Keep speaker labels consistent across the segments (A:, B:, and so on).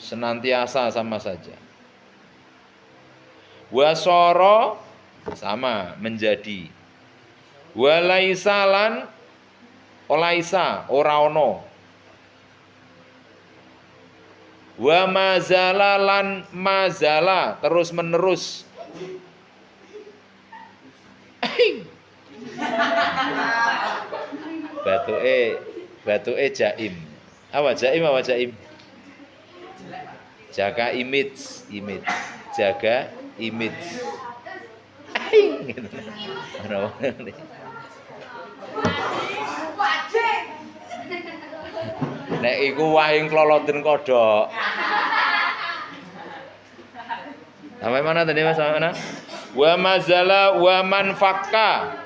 A: senantiasa sama saja. Wasoro sama menjadi. Walaisalan olaisa ora ono. Wa mazala lan mazala terus menerus. Batuke jaim. Apa jaim apa jaim? Jaga image. Jaga image. Nek iku wahing kloloden kodhok. Sampai mana tadi Mas? Sampai mana? Wa mazala wa manfakka.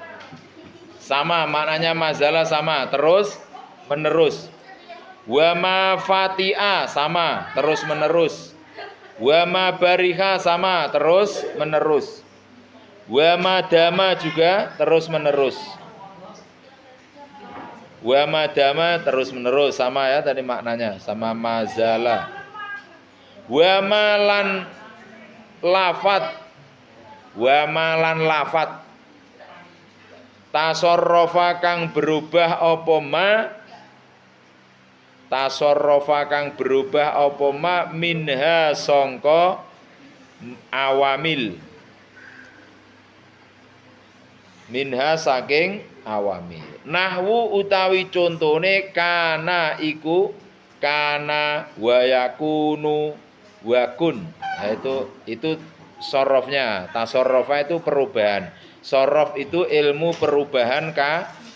A: Sama maknanya mazala sama, terus menerus. Wa ma fati'a sama, terus menerus. Wa ma bariha sama, terus menerus. Wa ma dama juga terus menerus. Wa ma dama terus menerus sama ya tadi maknanya, sama mazala. Wa malan lafat. Wa malan lafat. Tasarrafa kang berubah apa ma. Tasarrafa kang berubah apa ma minha sangka awamil. Minha saking awamil. Nahwu utawi contone kana iku kana wa yakunu wa kun. Nah, itu sorofnya. Tasarrafa itu perubahan. Sorof itu ilmu perubahan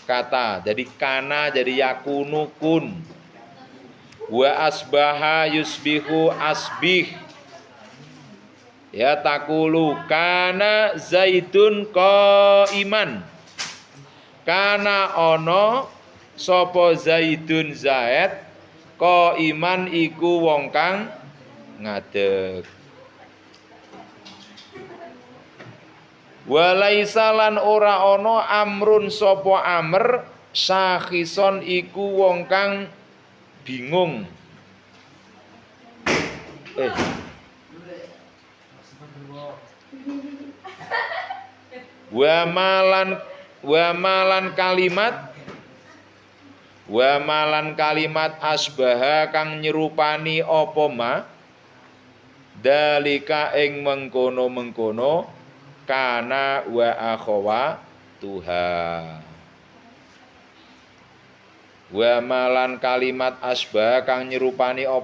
A: kata. Jadi kana jadi yakunu kun. Wa asbaha yusbihu asbih. Ya takulu kana zaidun qaiman. Kana ono sapa zaidun zaid qaiman iku wong kang ngadeg. Walaisa lan ora ono amrun sapa amr sakhison iku wong kang bingung. Wa malan kalimat asbaha kang nyerupani apa ma dalika ing mengkono-mengkono kana wa akhawa tuha. Wa malan kalimat asbaha kang nyerupani apa